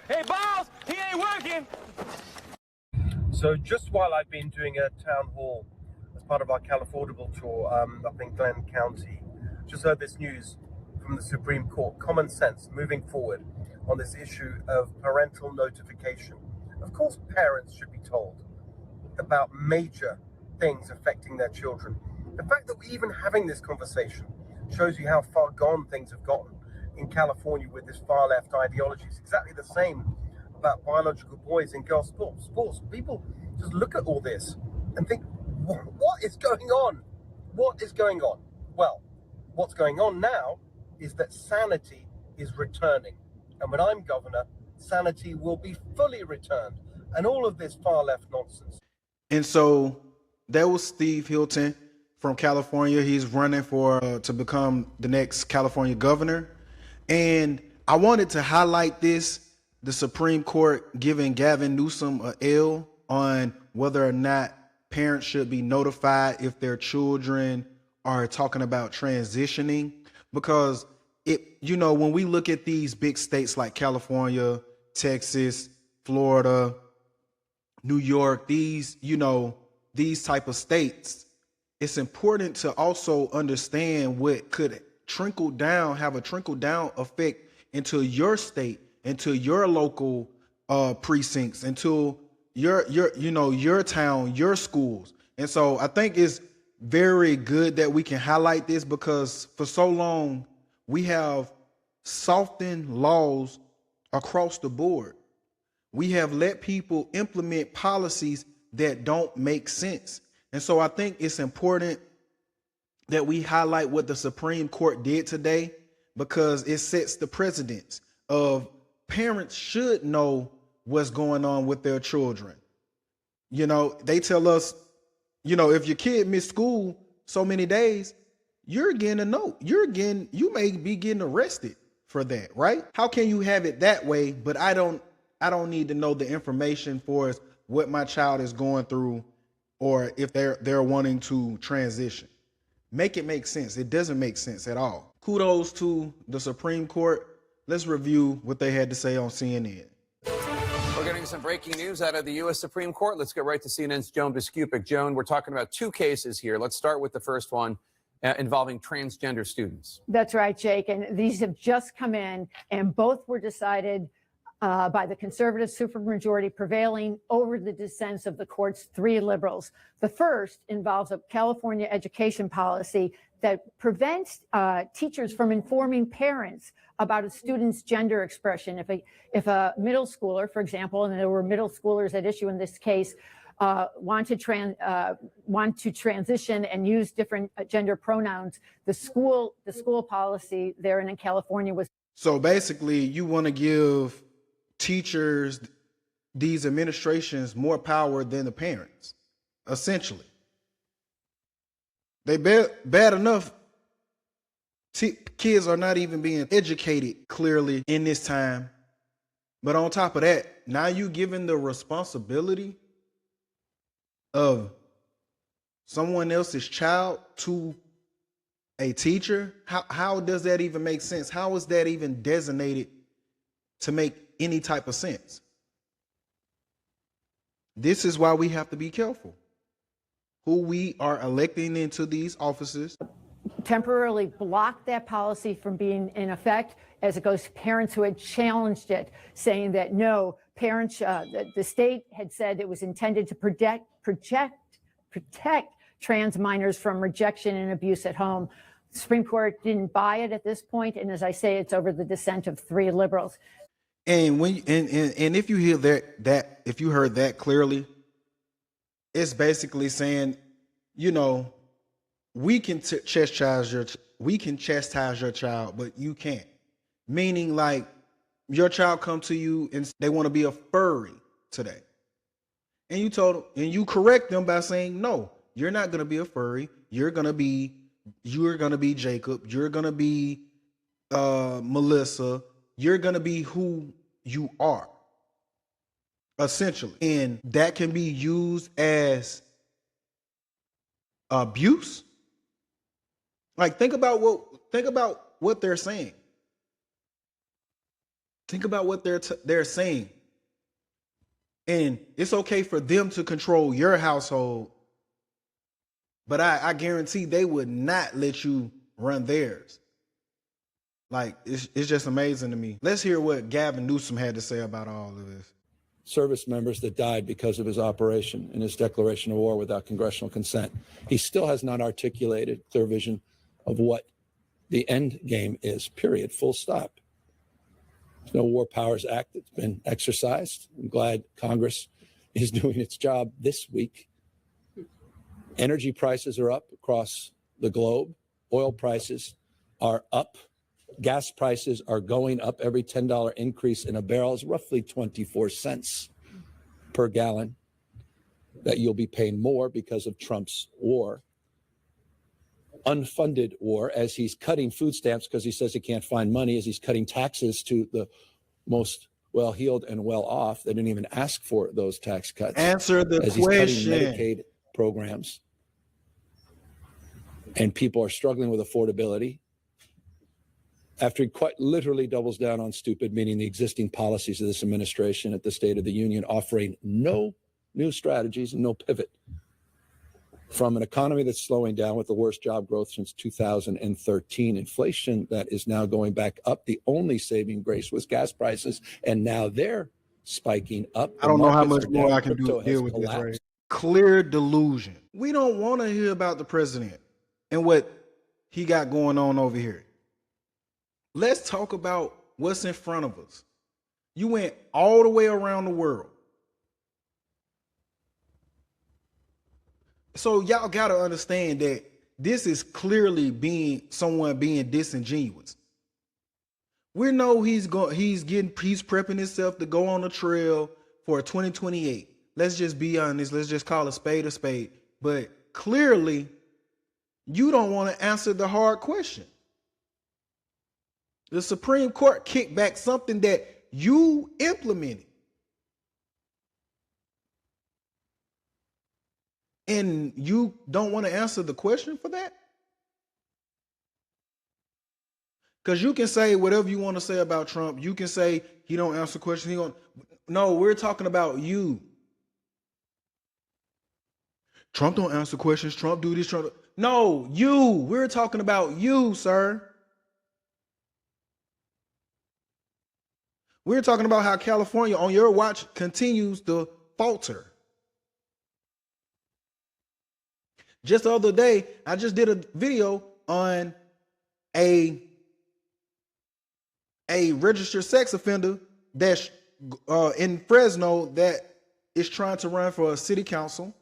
Hey, boss, he ain't working. So just while I've been doing a town hall as part of our Californiable tour up in Glenn County, just heard this news from the Supreme Court. Common sense moving forward on this issue of parental notification. Of course, parents should be told about major things affecting their children. The fact that we're even having this conversation shows you how far gone things have gotten in California with this far left ideology. It's exactly the same about biological boys and girls sports. People just look at all this and think, what is going on? What is going on? Well, what's going on now is that sanity is returning. And when I'm governor, sanity will be fully returned. And all of this far left nonsense. And so that was Steve Hilton from California. He's running for to become the next California governor. And I wanted to highlight this, the Supreme Court giving Gavin Newsom a L on whether or not parents should be notified if their children are talking about transitioning. Because when we look at these big states like California, Texas, Florida, New York, these type of states, it's important to also understand what could have a trickle down effect into your state, into your local precincts, into your town, your schools. And so I think it's very good that we can highlight this, because for so long we have softened laws across the board. We have let people implement policies that don't make sense. And so I think it's important that we highlight what the Supreme Court did today, because it sets the precedence of parents should know what's going on with their children. They tell us, if your kid missed school so many days, you're getting a note. You may be getting arrested for that, right? How can you have it that way, but I don't need to know the information for what my child is going through, or if they're wanting to transition. Make it make sense. It doesn't make sense at all. Kudos to the Supreme Court. Let's review what they had to say on CNN. We're getting some breaking news out of the U.S. Supreme Court. Let's get right to CNN's Joan Biskupic. Joan, we're talking about two cases here. Let's start with the first one involving transgender students. That's right, Jake. And these have just come in, and both were decided by the conservative supermajority prevailing over the dissents of the court's three liberals. The first involves a California education policy that prevents teachers from informing parents about a student's gender expression. If a middle schooler, for example, and there were middle schoolers at issue in this case, want to transition and use different gender pronouns, the school policy there in California was. So basically, you want to give teachers, these administrations, more power than the parents, essentially. They bad enough. Kids are not even being educated clearly in this time. But on top of that, now you giving the responsibility of someone else's child to a teacher. How does that even make sense? How is that even designated to make any type of sense? This is why we have to be careful who we are electing into these offices. Temporarily block that policy from being in effect as it goes to parents who had challenged it, saying that no, parents, the state had said it was intended to protect trans minors from rejection and abuse at home. The Supreme Court didn't buy it at this point, and as I say, it's over the dissent of three liberals. And when and if you hear that if you heard that clearly, it's basically saying, we can chastise your child, but you can't. Meaning, like, your child come to you and they want to be a furry today, and you correct them by saying, no, you're not going to be a furry. You're going to be Jacob. You're going to be Melissa. You're going to be who you are, essentially. And that can be used as abuse. Like, think about what they're saying. Think about what they're saying. And it's okay for them to control your household, but I guarantee they would not let you run theirs. Like, it's just amazing to me. Let's hear what Gavin Newsom had to say about all of this. Service members that died because of his operation and his declaration of war without congressional consent. He still has not articulated clear vision of what the end game is, period, full stop. There's no War Powers Act that's been exercised. I'm glad Congress is doing its job this week. Energy prices are up across the globe. Oil prices are up. Gas prices are going up. Every $10 increase in a barrel is roughly 24 cents per gallon that you'll be paying more because of Trump's war. Unfunded war, as he's cutting food stamps because he says he can't find money, as he's cutting taxes to the most well-heeled and well-off. They didn't even ask for those tax cuts. Answer the as question. He's cutting Medicaid programs. And people are struggling with affordability. After he quite literally doubles down on stupid, meaning the existing policies of this administration at the State of the Union, offering no new strategies and no pivot from an economy that's slowing down with the worst job growth since 2013, inflation that is now going back up. The only saving grace was gas prices, and now they're spiking up. I don't know how much more I can deal with this, right? Clear delusion. We don't want to hear about the president and what he got going on over here. Let's talk about what's in front of us. You went all the way around the world. So y'all got to understand that this is clearly someone being disingenuous. We know he's prepping himself to go on a trail for 2028. Let's just be honest. Let's just call a spade a spade. But clearly, you don't want to answer the hard question. The Supreme Court kicked back something that you implemented. And you don't want to answer the question for that? Because you can say whatever you want to say about Trump. You can say he don't answer questions. No, we're talking about you. Trump don't answer questions. Trump do this. Trump. No, you. We're talking about you, sir. We're talking about how California on your watch continues to falter. Just the other day, I just did a video on a registered sex offender that's in Fresno that is trying to run for a city council.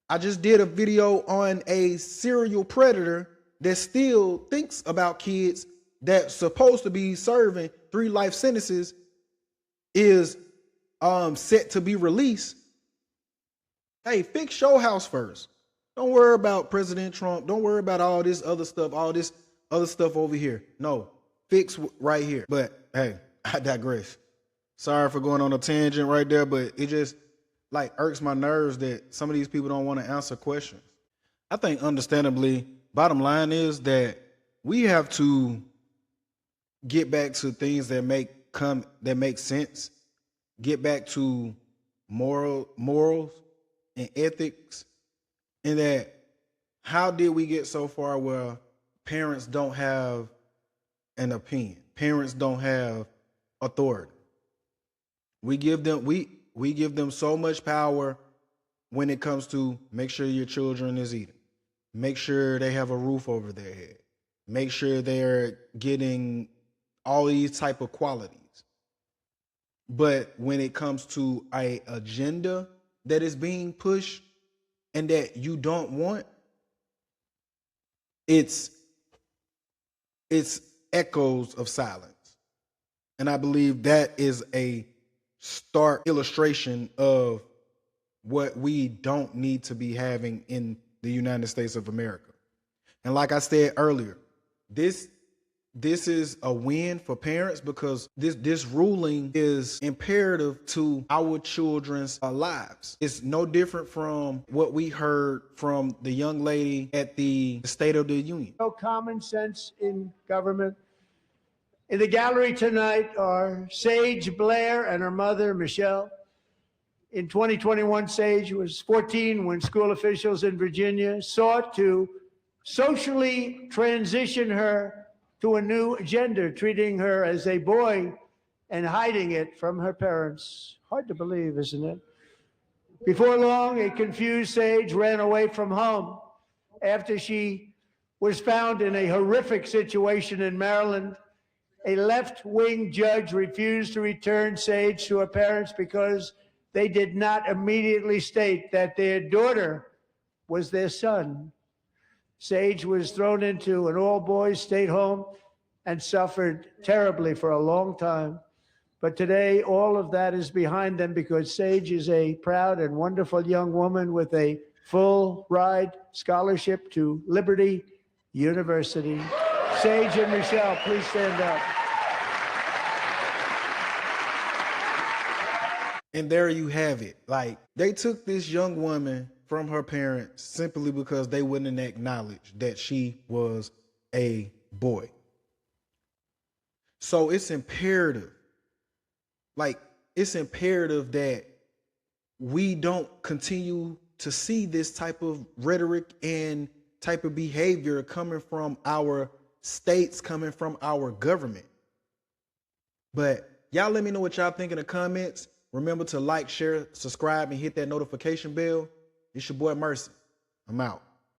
I just did a video on a serial predator that still thinks about kids that's supposed to be serving 3 life sentences is set to be released. Hey, fix your house first. Don't worry about President Trump. Don't worry about all this other stuff over here. No, fix right here. But hey, I digress. Sorry for going on a tangent right there, but it just like irks my nerves that some of these people don't want to answer questions. I think understandably, bottom line is that we have to get back to things that make sense. Get back to morals and ethics. And that how did we get so far where parents don't have an opinion? Parents don't have authority. We give them so much power when it comes to make sure your children is eating. Make sure they have a roof over their head. Make sure they're getting all these type of qualities. But when it comes to an agenda that is being pushed and that you don't want, it's echoes of silence. And I believe that is a stark illustration of what we don't need to be having in the United States of America. And like I said earlier, this is a win for parents because this ruling is imperative to our children's lives. It's no different from what we heard from the young lady at the State of the Union. No common sense in government. In the gallery tonight are Sage Blair and her mother, Michelle. In 2021, Sage was 14 when school officials in Virginia sought to socially transition her to a new gender, treating her as a boy and hiding it from her parents. Hard to believe, isn't it? Before long, a confused Sage ran away from home after she was found in a horrific situation in Maryland. A left-wing judge refused to return Sage to her parents because they did not immediately state that their daughter was their son. Sage was thrown into an all-boys state home and suffered terribly for a long time. But today, all of that is behind them because Sage is a proud and wonderful young woman with a full-ride scholarship to Liberty University. Sage and Michelle, please stand up. And there you have it. Like, they took this young woman from her parents simply because they wouldn't acknowledge that she was a boy. So it's imperative. Like, it's imperative that we don't continue to see this type of rhetoric and type of behavior coming from our states, coming from our government. But y'all let me know what y'all think in the comments. Remember to like, share, subscribe, and hit that notification bell. It's your boy Mercy. I'm out.